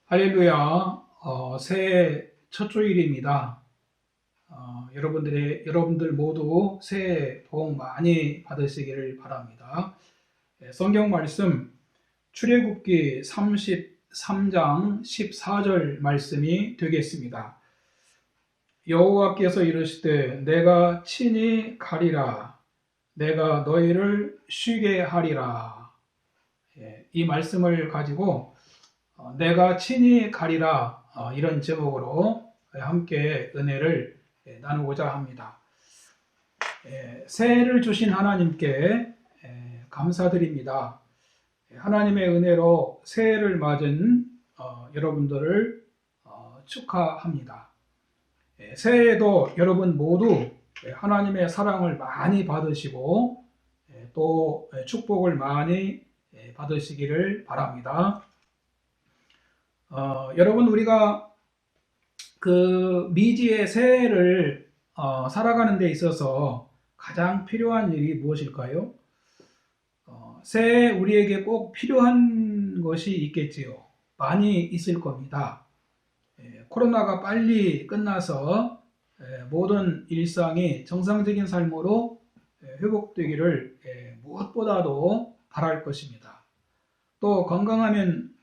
할렐루야. 새해 첫 주일입니다. 여러분들 모두 새해 복 많이 받으시기를 바랍니다. 성경 말씀 출애굽기 33장 14절 말씀이 되겠습니다. 여호와께서 이르시되 내가 친히 가리라. 내가 너희를 쉬게 하리라. 이 말씀을 가지고 내가 친히 가리라 이런 제목으로 함께 은혜를 나누고자 합니다. 새해를 주신 하나님께 감사드립니다. 하나님의 은혜로 새해를 맞은 여러분들을 축하합니다. 새해에도 여러분 모두 하나님의 사랑을 많이 받으시고 또 축복을 많이 받으시기를 바랍니다. 여러분 우리가 그 미지의 새해를 살아가는 데 있어서 가장 필요한 일이 무엇일까요? 새해 우리에게 꼭 필요한 것이 있겠지요. 많이 있을 겁니다. 코로나가 빨리 끝나서 모든 일상이 정상적인 삶으로 회복되기를 무엇보다도 바랄 것입니다. 또 건강하면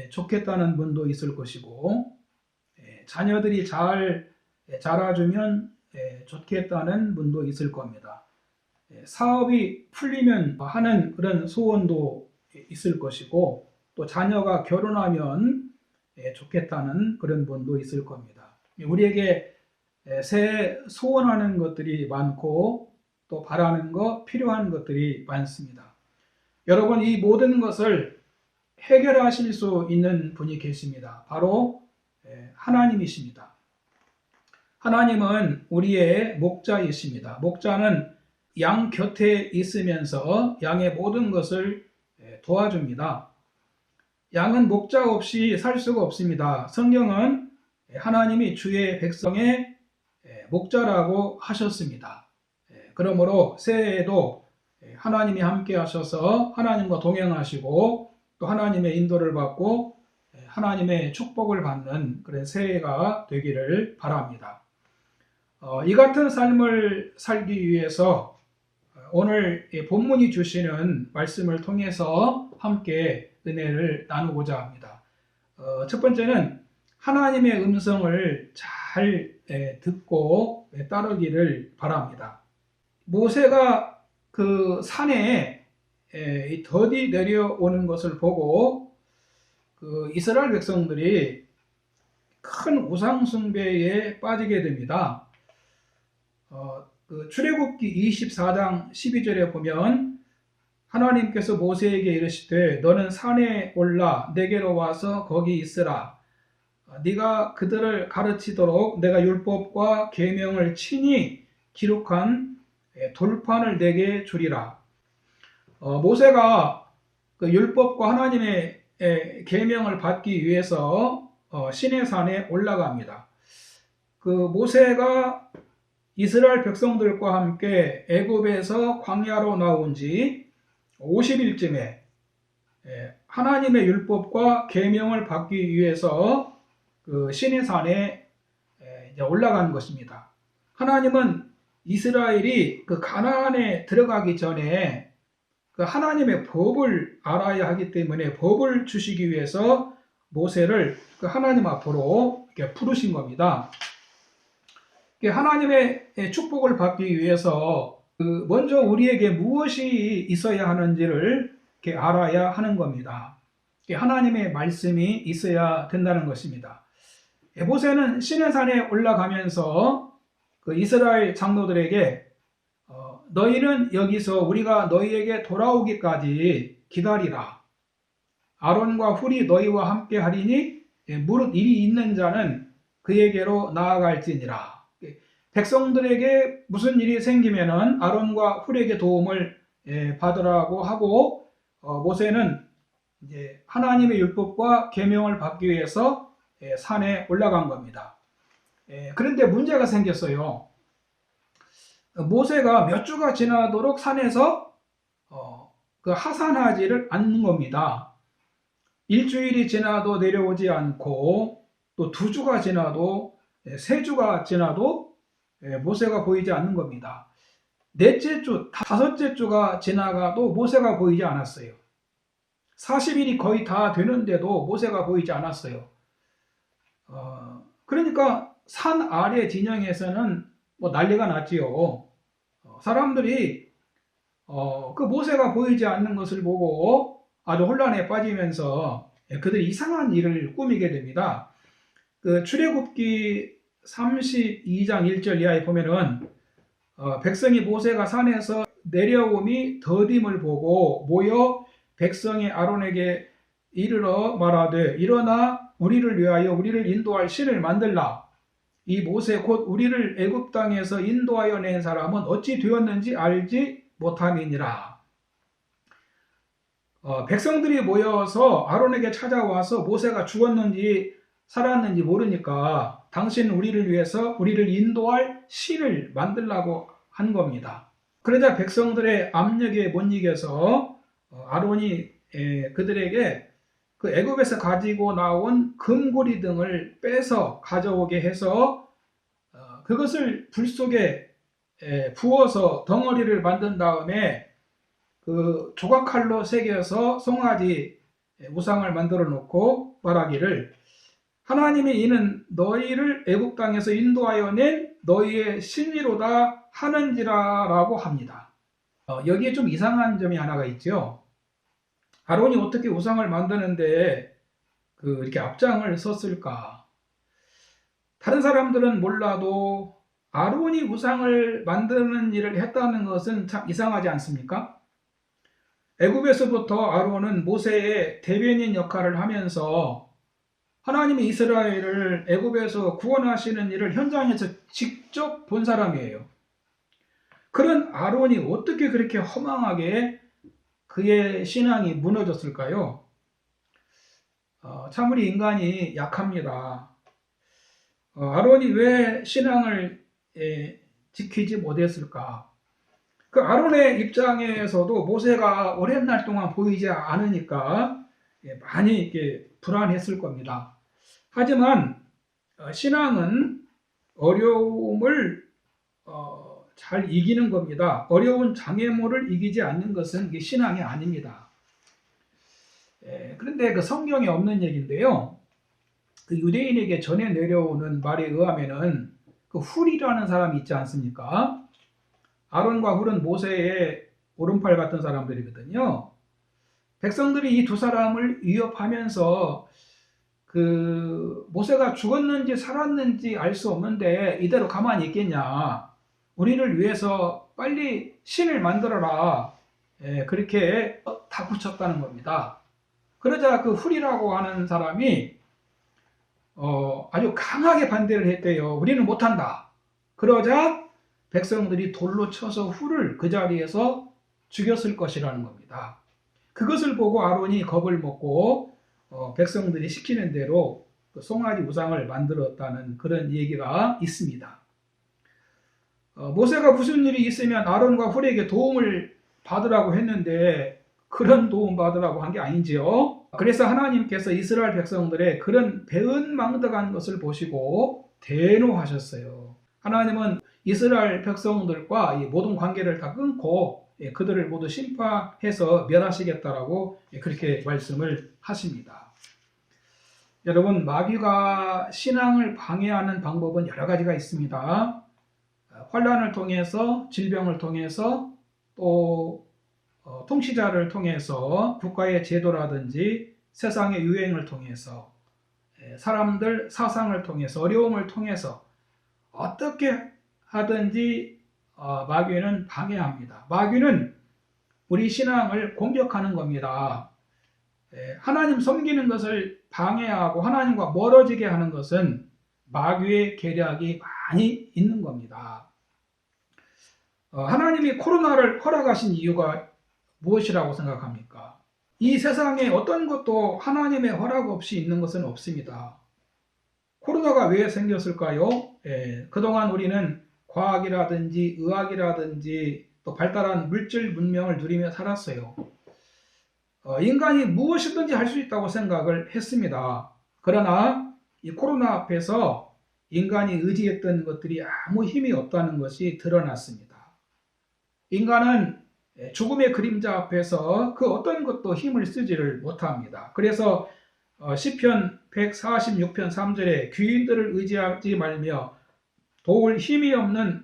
좋겠다는 분도 있을 것이고 자녀들이 잘 자라주면 좋겠다는 분도 있을 겁니다. 사업이 풀리면 하는 그런 소원도 있을 것이고 또 자녀가 결혼하면 좋겠다는 그런 분도 있을 겁니다. 우리에게 새해 소원하는 것들이 많고 또 바라는 것, 필요한 것들이 많습니다. 여러분 이 모든 것을 해결하실 수 있는 분이 계십니다. 바로 하나님이십니다. 하나님은 우리의 목자이십니다. 목자는 양 곁에 있으면서 양의 모든 것을 도와줍니다. 양은 목자 없이 살 수가 없습니다. 성경은 하나님이 주의 백성의 목자라고 하셨습니다. 그러므로 새해에도 하나님이 함께 하셔서 하나님과 동행하시고 또 하나님의 인도를 받고 하나님의 축복을 받는 그런 새해가 되기를 바랍니다. 이 같은 삶을 살기 위해서 오늘 본문이 주시는 말씀을 통해서 함께 은혜를 나누고자 합니다. 첫 번째는 하나님의 음성을 잘 듣고 따르기를 바랍니다. 모세가 그 산에 덫이 내려오는 것을 보고 그 이스라엘 백성들이 큰 우상 숭배에 빠지게 됩니다. 그 출애굽기 24장 12절에 보면 하나님께서 모세에게 이르시되 너는 산에 올라 내게로 와서 거기 있으라. 네가 그들을 가르치도록 내가 율법과 계명을 친히 기록한 돌판을 내게 주리라. 모세가 그 율법과 하나님의 계명을 받기 위해서 시내산에 올라갑니다. 그 모세가 이스라엘 백성들과 함께 애굽에서 광야로 나온 지 50일쯤에 하나님의 율법과 계명을 받기 위해서 그 시내산에 올라간 것입니다. 하나님은 이스라엘이 그 가나안에 들어가기 전에 그 하나님의 법을 알아야 하기 때문에 법을 주시기 위해서 모세를 그 하나님 앞으로 이렇게 부르신 겁니다. 하나님의 축복을 받기 위해서 먼저 우리에게 무엇이 있어야 하는지를 이렇게 알아야 하는 겁니다. 하나님의 말씀이 있어야 된다는 것입니다. 모세는 시내산에 올라가면서 그 이스라엘 장로들에게 너희는 여기서 우리가 너희에게 돌아오기까지 기다리라. 아론과 훌이 너희와 함께 하리니 무릇 일이 있는 자는 그에게로 나아갈지니라. 백성들에게 무슨 일이 생기면은 아론과 훌에게 도움을 받으라고 하고 모세는 이제 하나님의 율법과 계명을 받기 위해서 산에 올라간 겁니다. 그런데 문제가 생겼어요. 모세가 몇 주가 지나도록 산에서 그 하산하지를 않는 겁니다. 일주일이 지나도 내려오지 않고 또 2주가 지나도 3주가 지나도 모세가 보이지 않는 겁니다. 넷째 주, 다섯째 주가 지나가도 모세가 보이지 않았어요. 40일이 거의 다 되는데도 모세가 보이지 않았어요. 그러니까 산 아래 진영에서는 뭐 난리가 났지요. 사람들이 그 모세가 보이지 않는 것을 보고 아주 혼란에 빠지면서 그들이 이상한 일을 꾸미게 됩니다. 그 출애굽기 32장 1절 이하에 보면은 백성이 모세가 산에서 내려옴이 더딤을 보고 모여 백성이 아론에게 이르러 말하되 일어나 우리를 위하여 우리를 인도할 신을 만들라. 이 모세 곧 우리를 애굽 땅에서 인도하여 낸 사람은 어찌 되었는지 알지 못함이니라. 백성들이 모여서 아론에게 찾아와서 모세가 죽었는지 살았는지 모르니까 당신 우리를 위해서 우리를 인도할 신을 만들라고 한 겁니다. 그러자 백성들의 압력에 못 이겨서 아론이 그들에게 그 애굽에서 가지고 나온 금고리 등을 빼서 가져오게 해서 그것을 불 속에 부어서 덩어리를 만든 다음에 그 조각칼로 새겨서 송아지 우상을 만들어 놓고 말하기를 하나님이 이는 너희를 애굽 땅에서 인도하여 낸 너희의 신이로다 하는지라라고 합니다. 여기에 좀 이상한 점이 하나가 있죠. 아론이 어떻게 우상을 만드는데 이렇게 앞장을 섰을까? 다른 사람들은 몰라도 아론이 우상을 만드는 일을 했다는 것은 참 이상하지 않습니까? 애굽에서부터 아론은 모세의 대변인 역할을 하면서 하나님이 이스라엘을 애굽에서 구원하시는 일을 현장에서 직접 본 사람이에요. 그런 아론이 어떻게 그렇게 허망하게 그의 신앙이 무너졌을까요? 참 우리 인간이 약합니다. 아론이 왜 신앙을 지키지 못했을까? 그 아론의 입장에서도 모세가 오랜 날 동안 보이지 않으니까 많이 이렇게 불안했을 겁니다. 하지만 신앙은 어려움을 잘 이기는 겁니다. 어려운 장애물을 이기지 않는 것은 이게 신앙이 아닙니다. 그런데 그 성경에 없는 얘기인데요. 그 유대인에게 전해 내려오는 말에 의하면은 그 훌이라는 사람이 있지 않습니까? 아론과 훌은 모세의 오른팔 같은 사람들이거든요. 백성들이 이 두 사람을 위협하면서 그 모세가 죽었는지 살았는지 알 수 없는데 이대로 가만히 있겠냐? 우리를 위해서 빨리 신을 만들어라. 그렇게 다 붙였다는 겁니다. 그러자 그 훌이라고 하는 사람이 아주 강하게 반대를 했대요. 우리는 못한다. 그러자 백성들이 돌로 쳐서 훌을 그 자리에서 죽였을 것이라는 겁니다. 그것을 보고 아론이 겁을 먹고 백성들이 시키는 대로 그 송아지 우상을 만들었다는 그런 얘기가 있습니다. 모세가 무슨 일이 있으면 아론과 훌에게 도움을 받으라고 했는데 그런 도움 받으라고 한 게 아니지요. 그래서 하나님께서 이스라엘 백성들의 그런 배은망덕한 것을 보시고 대노하셨어요. 하나님은 이스라엘 백성들과 이 모든 관계를 다 끊고 그들을 모두 심판해서 멸하시겠다라고 그렇게 말씀을 하십니다. 여러분, 마귀가 신앙을 방해하는 방법은 여러 가지가 있습니다. 환난을 통해서, 질병을 통해서, 또 통치자를 통해서, 국가의 제도라든지 세상의 유행을 통해서, 사람들 사상을 통해서, 어려움을 통해서 어떻게 하든지 마귀는 방해합니다. 마귀는 우리 신앙을 공격하는 겁니다. 하나님 섬기는 것을 방해하고 하나님과 멀어지게 하는 것은 마귀의 계략이 많이 있는 겁니다. 하나님이 코로나를 허락하신 이유가 무엇이라고 생각합니까? 이 세상에 어떤 것도 하나님의 허락 없이 있는 것은 없습니다. 코로나가 왜 생겼을까요? 그동안 우리는 과학이라든지 의학이라든지 또 발달한 물질 문명을 누리며 살았어요. 인간이 무엇이든지 할 수 있다고 생각을 했습니다. 그러나 이 코로나 앞에서 인간이 의지했던 것들이 아무 힘이 없다는 것이 드러났습니다. 인간은 죽음의 그림자 앞에서 그 어떤 것도 힘을 쓰지를 못합니다. 그래서 시편 146편 3절에 귀인들을 의지하지 말며 도울 힘이 없는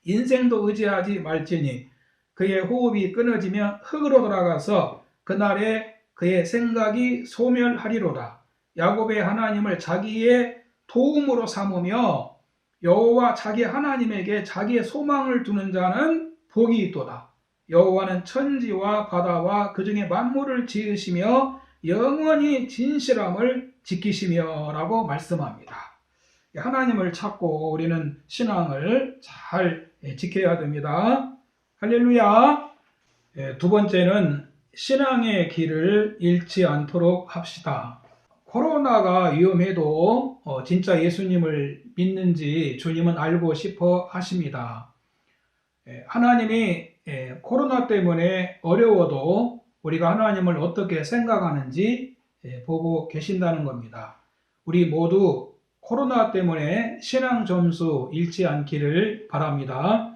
인생도 의지하지 말지니 그의 호흡이 끊어지면 흙으로 돌아가서 그날에 그의 생각이 소멸하리로다. 야곱의 하나님을 자기의 도움으로 삼으며 여호와 자기 하나님에게 자기의 소망을 두는 자는 복이 있도다. 여호와는 천지와 바다와 그 중에 만물을 지으시며 영원히 진실함을 지키시며 라고 말씀합니다. 하나님을 찾고 우리는 신앙을 잘 지켜야 됩니다. 할렐루야. 두 번째는 신앙의 길을 잃지 않도록 합시다. 코로나가 위험해도 진짜 예수님을 믿는지 주님은 알고 싶어 하십니다. 하나님이 코로나 때문에 어려워도 우리가 하나님을 어떻게 생각하는지 보고 계신다는 겁니다. 우리 모두 코로나 때문에 신앙 점수 잃지 않기를 바랍니다.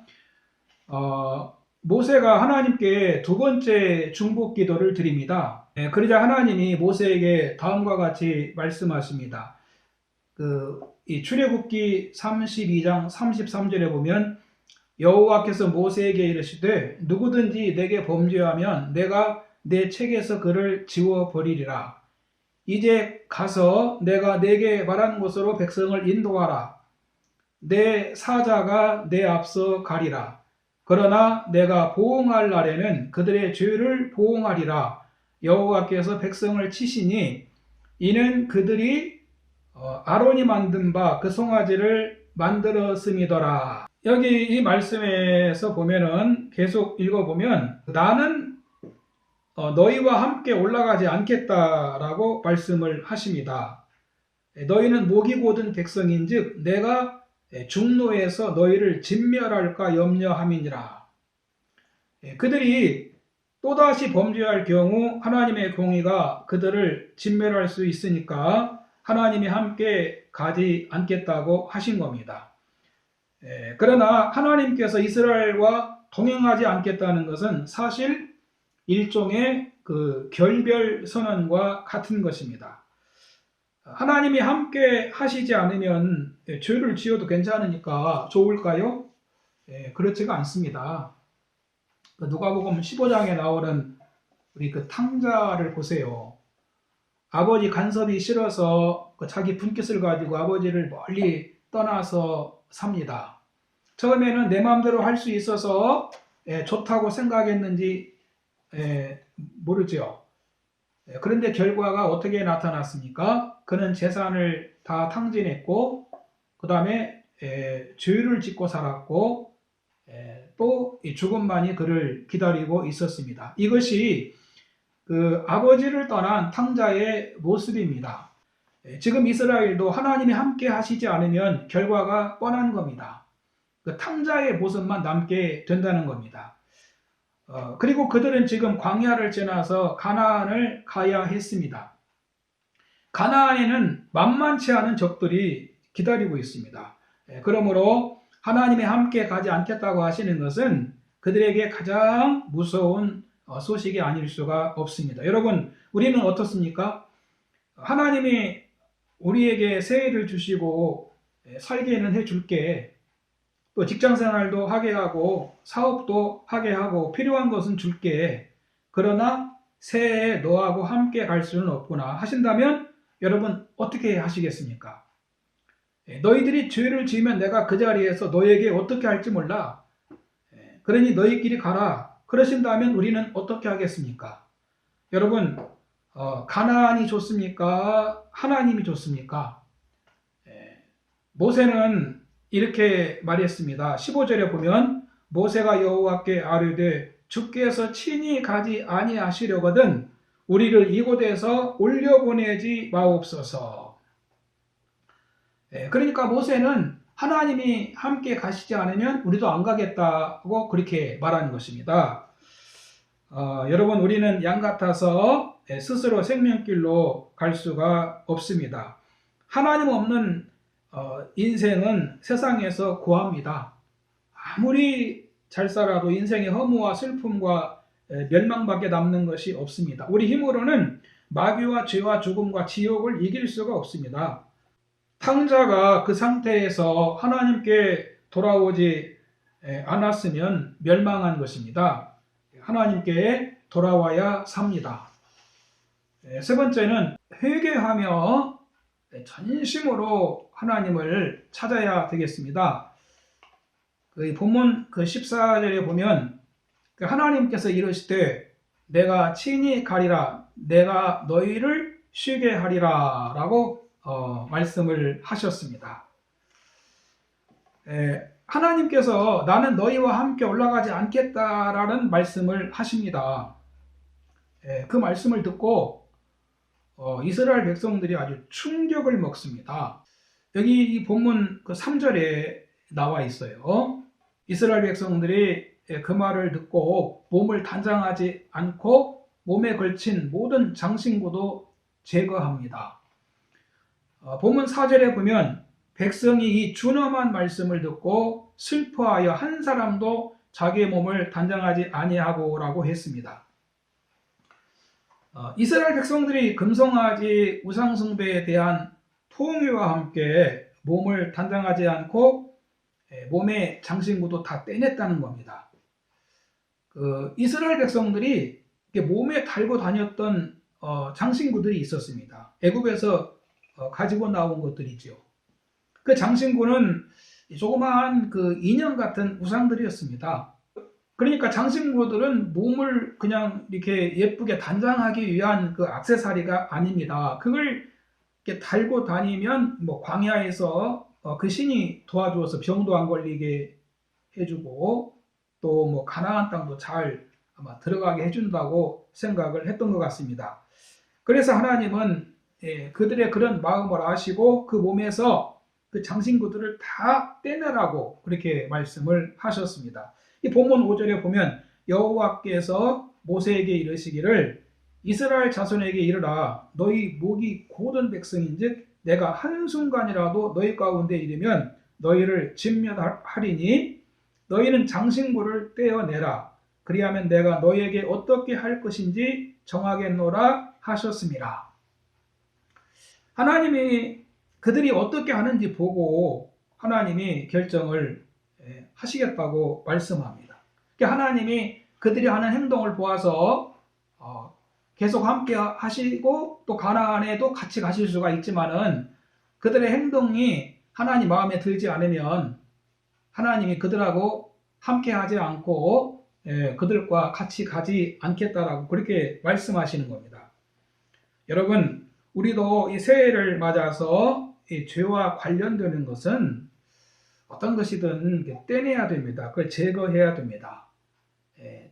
모세가 하나님께 두 번째 중복 기도를 드립니다. 그러자 하나님이 모세에게 다음과 같이 말씀하십니다. 이 출애굽기 32장 33절에 보면 여호와께서 모세에게 이르시되 누구든지 내게 범죄하면 내가 내 책에서 그를 지워버리리라. 이제 가서 내가 내게 말한 곳으로 백성을 인도하라. 내 사자가 내 앞서 가리라. 그러나 내가 보응할 날에는 그들의 죄를 보응하리라. 여호와께서 백성을 치시니 이는 그들이 아론이 만든 바 그 송아지를 만들었음이더라. 여기 이 말씀에서 보면은 계속 읽어보면 나는 너희와 함께 올라가지 않겠다라고 말씀을 하십니다. 너희는 목이 곧은 백성인즉 내가 중노에서 너희를 진멸할까 염려함이니라. 그들이 또다시 범죄할 경우 하나님의 공의가 그들을 진멸할 수 있으니까 하나님이 함께 가지 않겠다고 하신 겁니다. 그러나 하나님께서 이스라엘과 동행하지 않겠다는 것은 사실 일종의 그 결별 선언과 같은 것입니다. 하나님이 함께 하시지 않으면 죄를 지어도 괜찮으니까 좋을까요? 그렇지가 않습니다. 누가복음 15장에 나오는 우리 그 탕자를 보세요. 아버지 간섭이 싫어서 자기 분깃을 가지고 아버지를 멀리 떠나서 삽니다. 처음에는 내 마음대로 할 수 있어서 좋다고 생각했는지 모르죠. 그런데 결과가 어떻게 나타났습니까? 그는 재산을 다 탕진했고 그 다음에 죄를 짓고 살았고 또 죽음만이 그를 기다리고 있었습니다. 이것이 그 아버지를 떠난 탕자의 모습입니다. 지금 이스라엘도 하나님이 함께 하시지 않으면 결과가 뻔한 겁니다. 그 탕자의 모습만 남게 된다는 겁니다. 그리고 그들은 지금 광야를 지나서 가나안을 가야 했습니다. 가나안에는 만만치 않은 적들이 기다리고 있습니다. 그러므로 하나님이 함께 가지 않겠다고 하시는 것은 그들에게 가장 무서운 소식이 아닐 수가 없습니다. 여러분, 우리는 어떻습니까? 하나님이 우리에게 세일을 주시고 살게는 해줄게. 또 직장생활도 하게 하고 사업도 하게 하고 필요한 것은 줄게. 그러나 새해에 너하고 함께 갈 수는 없구나 하신다면 여러분 어떻게 하시겠습니까? 너희들이 죄를 지으면 내가 그 자리에서 너에게 어떻게 할지 몰라. 그러니 너희끼리 가라. 그러신다면 우리는 어떻게 하겠습니까? 여러분, 가나안이 좋습니까? 하나님이 좋습니까? 모세는 이렇게 말했습니다. 15절에 보면 모세가 여호와께 아뢰되 주께서 친히 가지 아니하시려거든 우리를 이곳에서 올려보내지 마옵소서. 그러니까 모세는 하나님이 함께 가시지 않으면 우리도 안 가겠다고 그렇게 말하는 것입니다. 여러분, 우리는 양 같아서 스스로 생명길로 갈 수가 없습니다. 하나님 없는 인생은 세상에서 고합니다. 아무리 잘 살아도 인생의 허무와 슬픔과 멸망밖에 남는 것이 없습니다. 우리 힘으로는 마귀와 죄와 죽음과 지옥을 이길 수가 없습니다. 탕자가 그 상태에서 하나님께 돌아오지 않았으면 멸망한 것입니다. 하나님께 돌아와야 삽니다. 세 번째는 회개하며 전심으로 하나님을 찾아야 되겠습니다. 그 본문 14절에 보면 하나님께서 이르시되 내가 친히 가리라 내가 너희를 쉬게 하리라 라고 말씀을 하셨습니다. 하나님께서 나는 너희와 함께 올라가지 않겠다라는 말씀을 하십니다. 그 말씀을 듣고 이스라엘 백성들이 아주 충격을 먹습니다. 여기 이 본문 3절에 나와 있어요. 이스라엘 백성들이 그 말을 듣고 몸을 단장하지 않고 몸에 걸친 모든 장신구도 제거합니다. 본문 4절에 보면 백성이 이 준엄한 말씀을 듣고 슬퍼하여 한 사람도 자기의 몸을 단장하지 아니하고라고 했습니다. 이스라엘 백성들이 금송아지 우상숭배에 대한 통회와 함께 몸을 단장하지 않고 몸의 장신구도 다 떼냈다는 겁니다. 이스라엘 백성들이 몸에 달고 다녔던 장신구들이 있었습니다. 애굽에서 가지고 나온 것들이죠. 그 장신구는 조그마한 인형 같은 우상들이었습니다. 그러니까 장신구들은 몸을 그냥 이렇게 예쁘게 단장하기 위한 그 액세서리가 아닙니다. 그걸 이렇게 달고 다니면 광야에서 그 신이 도와주어서 병도 안 걸리게 해주고 또 가나안 땅도 잘 아마 들어가게 해준다고 생각을 했던 것 같습니다. 그래서 하나님은 그들의 그런 마음을 아시고 그 몸에서 그 장신구들을 다 떼내라고 그렇게 말씀을 하셨습니다. 이 본문 5절에 보면 여호와께서 모세에게 이르시기를 이스라엘 자손에게 이르라 너희 목이 고든 백성인즉 내가 한순간이라도 너희 가운데 이르면 너희를 진멸하리니 너희는 장신구를 떼어내라 그리하면 내가 너희에게 어떻게 할 것인지 정하겠노라 하셨습니다. 하나님이 그들이 어떻게 하는지 보고 하나님이 결정을 하시겠다고 말씀합니다. 하나님이 그들이 하는 행동을 보아서 계속 함께 하시고 또 가나안에도 같이 가실 수가 있지만은 그들의 행동이 하나님 마음에 들지 않으면 하나님이 그들하고 함께 하지 않고 그들과 같이 가지 않겠다라고 그렇게 말씀하시는 겁니다. 여러분, 우리도 이 새해를 맞아서 이 죄와 관련되는 것은 어떤 것이든 떼내야 됩니다. 그걸 제거해야 됩니다.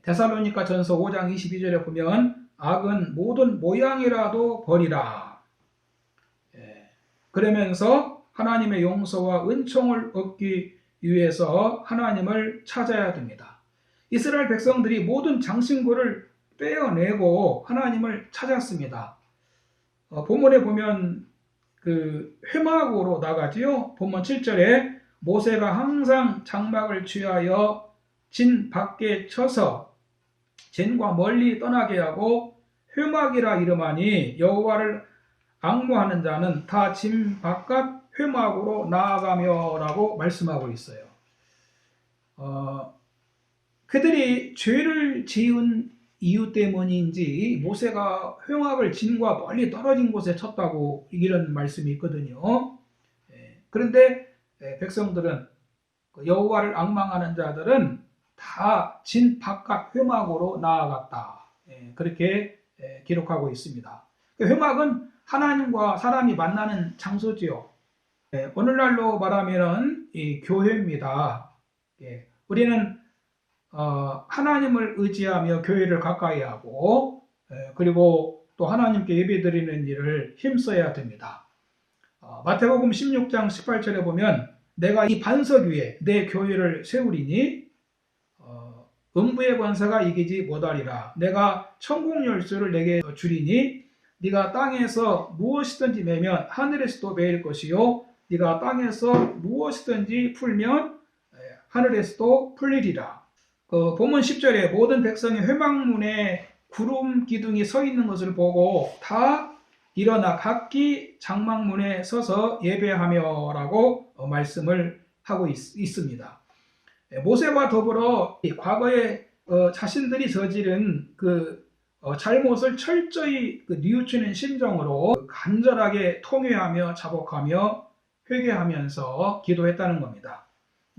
데살로니가 전서 5장 22절에 보면 악은 모든 모양이라도 버리라. 그러면서 하나님의 용서와 은총을 얻기 위해서 하나님을 찾아야 됩니다. 이스라엘 백성들이 모든 장신구를 떼어내고 하나님을 찾았습니다. 본문에 보면 회막으로 나가지요. 본문 7절에 모세가 항상 장막을 취하여 진 밖에 쳐서 진과 멀리 떠나게 하고 회막이라 이름하니 여호와를 앙모하는 자는 다 진 바깥 회막으로 나아가며라고 말씀하고 있어요. 그들이 죄를 지은 이유 때문인지 모세가 회막을 진과 멀리 떨어진 곳에 쳤다고 이런 말씀이 있거든요. 그런데 백성들은 여호와를 앙망하는 자들은 다 진 바깥 회막으로 나아갔다. 그렇게 기록하고 있습니다. 회막은 하나님과 사람이 만나는 장소지요. 오늘날로 말하면 이 교회입니다. 우리는 하나님을 의지하며 교회를 가까이 하고 그리고 또 하나님께 예배드리는 일을 힘써야 됩니다. 마태복음 16장 18절에 보면 내가 이 반석 위에 내 교회를 세우리니 음부의 권세가 이기지 못하리라. 내가 천국 열쇠를 내게 주리니 네가 땅에서 무엇이든지 매면 하늘에서도 매일 것이요 네가 땅에서 무엇이든지 풀면 하늘에서도 풀리리라. 본문 10절에 모든 백성이 회막문에 구름 기둥이 서 있는 것을 보고 다 일어나 각기 장막문에 서서 예배하며 라고 말씀을 하고 있습니다. 모세와 더불어 과거에 자신들이 저지른 그 잘못을 철저히 뉘우치는 심정으로 간절하게 통회하며 자복하며 회개하면서 기도했다는 겁니다.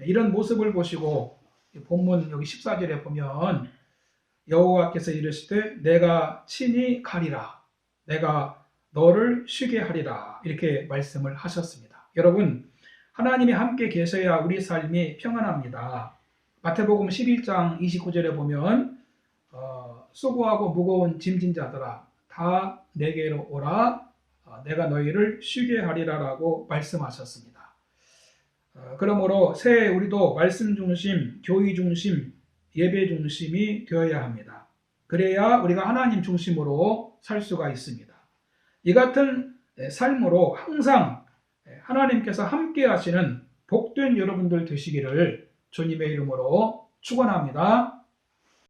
이런 모습을 보시고 본문 여기 14절에 보면 여호와께서 이르시되 내가 친히 가리라. 내가 너를 쉬게 하리라. 이렇게 말씀을 하셨습니다. 여러분, 하나님이 함께 계셔야 우리 삶이 평안합니다. 마태복음 11장 29절에 보면 수고하고 무거운 짐진 자들아 다 내게로 오라. 내가 너희를 쉬게 하리라 라고 말씀하셨습니다. 그러므로 새해 우리도 말씀 중심, 교의 중심, 예배 중심이 되어야 합니다. 그래야 우리가 하나님 중심으로 살 수가 있습니다. 이 같은 삶으로 항상 하나님께서 함께 하시는 복된 여러분들 되시기를 주님의 이름으로 축원합니다.